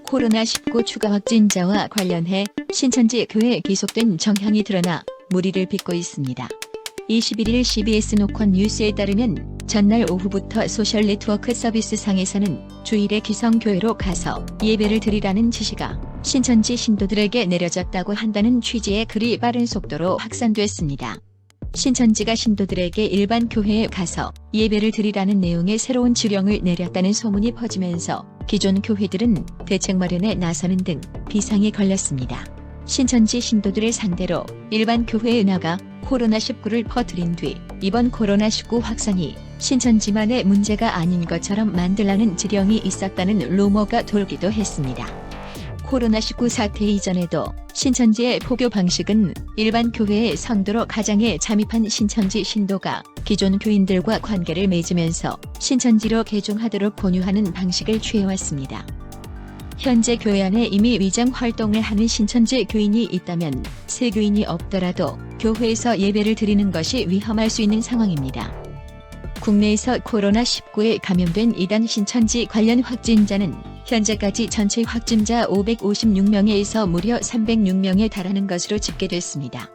코로나19 추가 확진자와 관련해 신천지 교회에 기속된 정향이 드러나 물의를 빚고 있습니다. 21일 CBS 노컷 뉴스에 따르면 전날 오후부터 소셜네트워크 서비스상에서는 주일에 기성교회로 가서 예배를 드리라는 지시가 신천지 신도들에게 내려졌다고 한다는 취지의 글이 빠른 속도로 확산됐습니다. 신천지가 신도들에게 일반 교회에 가서 예배를 드리라는 내용의 새로운 지령을 내렸다는 소문이 퍼지면서 기존 교회들은 대책 마련에 나서는 등 비상이 걸렸습니다. 신천지 신도들을 상대로 일반 교회에 나가 코로나19를 퍼뜨린 뒤 이번 코로나19 확산이 신천지만의 문제가 아닌 것처럼 만들라는 지령이 있었다는 루머가 돌기도 했습니다. 코로나19 사태 이전에도 신천지의 포교 방식은 일반 교회의 성도로 가정에 잠입한 신천지 신도가 기존 교인들과 관계를 맺으면서 신천지로 개종하도록 권유하는 방식을 취해왔습니다. 현재 교회 안에 이미 위장 활동을 하는 신천지 교인이 있다면 새 교인이 없더라도 교회에서 예배를 드리는 것이 위험할 수 있는 상황입니다. 국내에서 코로나19에 감염된 이단 신천지 관련 확진자는 현재까지 전체 확진자 556명에서 무려 306명에 달하는 것으로 집계됐습니다.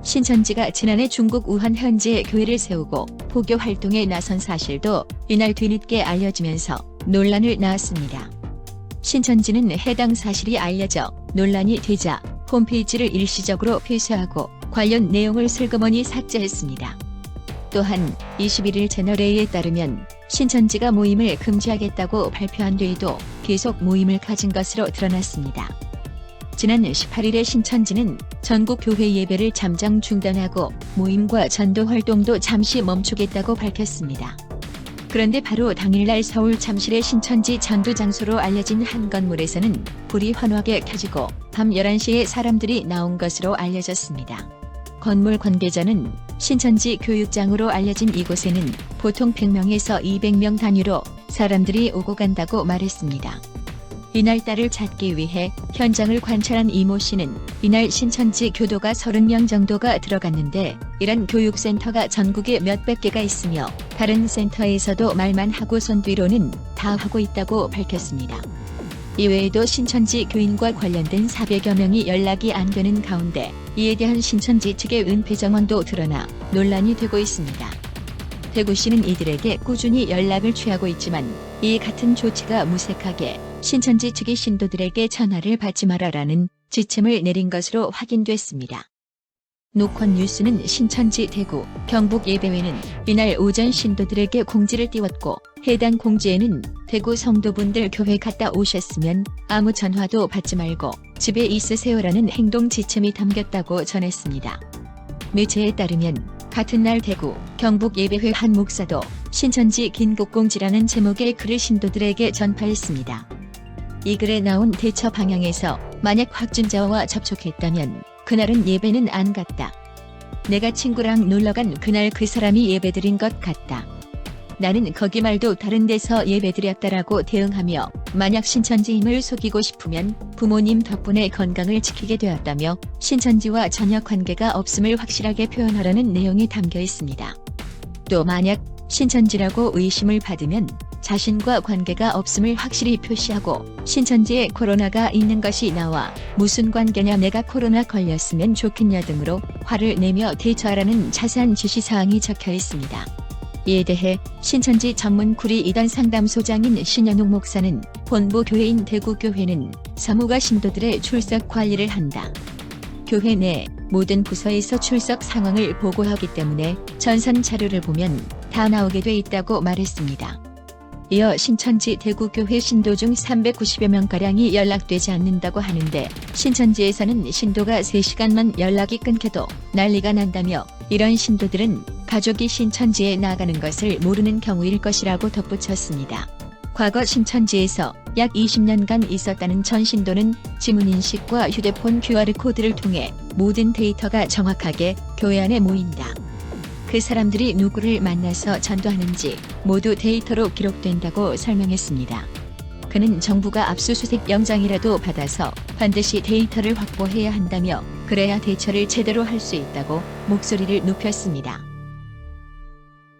신천지가 지난해 중국 우한 현지에 교회를 세우고 포교 활동에 나선 사실도 이날 뒤늦게 알려지면서 논란을 낳았습니다. 신천지는 해당 사실이 알려져 논란이 되자 홈페이지를 일시적으로 폐쇄하고 관련 내용을 슬그머니 삭제했습니다. 또한 21일 채널A에 따르면 신천지가 모임을 금지하겠다고 발표한 뒤에도 계속 모임을 가진 것으로 드러났습니다. 지난 18일에 신천지는 전국 교회 예배를 잠정 중단하고 모임과 전도 활동도 잠시 멈추겠다고 밝혔습니다. 그런데 바로 당일날 서울 잠실의 신천지 전도 장소로 알려진 한 건물에서는 불이 환하게 켜지고 밤 11시에 사람들이 나온 것으로 알려졌습니다. 건물 관계자는 신천지 교육장으로 알려진 이곳에는 보통 100명에서 200명 단위로 사람들이 오고 간다고 말했습니다. 이날따를 찾기 위해 현장을 관찰한 이모 씨는 이날 신천지 교도가 30명 정도가 들어갔는데 이런 교육센터가 전국에 몇백 개가 있으며 다른 센터에서도 말만 하고 손 뒤로는 다 하고 있다고 밝혔습니다. 이외에도 신천지 교인과 관련된 400여 명이 연락이 안 되는 가운데 이에 대한 신천지 측의 은폐 정황도 드러나 논란이 되고 있습니다. 대구시는 이들에게 꾸준히 연락을 취하고 있지만 이 같은 조치가 무색하게 신천지 측이 신도들에게 전화를 받지 말아라는 지침을 내린 것으로 확인됐습니다. 노컷 뉴스는 신천지 대구, 경북 예배회는 이날 오전 신도들에게 공지를 띄웠고 해당 공지에는 대구 성도분들 교회 갔다 오셨으면 아무 전화도 받지 말고 집에 있으세요라는 행동 지침이 담겼다고 전했습니다. 매체에 따르면 같은 날 대구, 경북 예배회 한 목사도 신천지 긴급공지라는 제목의 글을 신도들에게 전파했습니다. 이 글에 나온 대처 방향에서 만약 확진자와 접촉했다면 그날은 예배는 안 갔다. 내가 친구랑 놀러간 그날 그 사람이 예배드린 것 같다. 나는 거기 말도 다른 데서 예배드렸다라고 대응하며 만약 신천지임을 속이고 싶으면 부모님 덕분에 건강을 지키게 되었다며 신천지와 전혀 관계가 없음을 확실하게 표현하라는 내용이 담겨 있습니다. 또 만약 신천지라고 의심을 받으면 자신과 관계가 없음을 확실히 표시하고 신천지에 코로나가 있는 것이 나와 무슨 관계냐 내가 코로나 걸렸으면 좋겠냐 등으로 화를 내며 대처하라는 자세한 지시사항이 적혀 있습니다. 이에 대해 신천지 전문 구리 이단 상담소장인 신현욱 목사는 본부 교회인 대구교회는 사무가 신도들의 출석 관리를 한다. 교회 내 모든 부서에서 출석 상황을 보고하기 때문에 전산 자료를 보면 다 나오게 돼 있다고 말했습니다. 이어 신천지 대구교회 신도 중 390여 명가량이 연락되지 않는다고 하는데 신천지에서는 신도가 3시간만 연락이 끊겨도 난리가 난다며 이런 신도들은 가족이 신천지에 나가는 것을 모르는 경우일 것이라고 덧붙였습니다. 과거 신천지에서 약 20년간 있었다는 전 신도는 지문인식과 휴대폰 QR코드를 통해 모든 데이터가 정확하게 교회 안에 모인다. 그 사람들이 누구를 만나서 전도하는지 모두 데이터로 기록된다고 설명했습니다. 그는 정부가 압수수색 영장이라도 받아서 반드시 데이터를 확보해야 한다며 그래야 대처를 제대로 할 수 있다고 목소리를 높였습니다.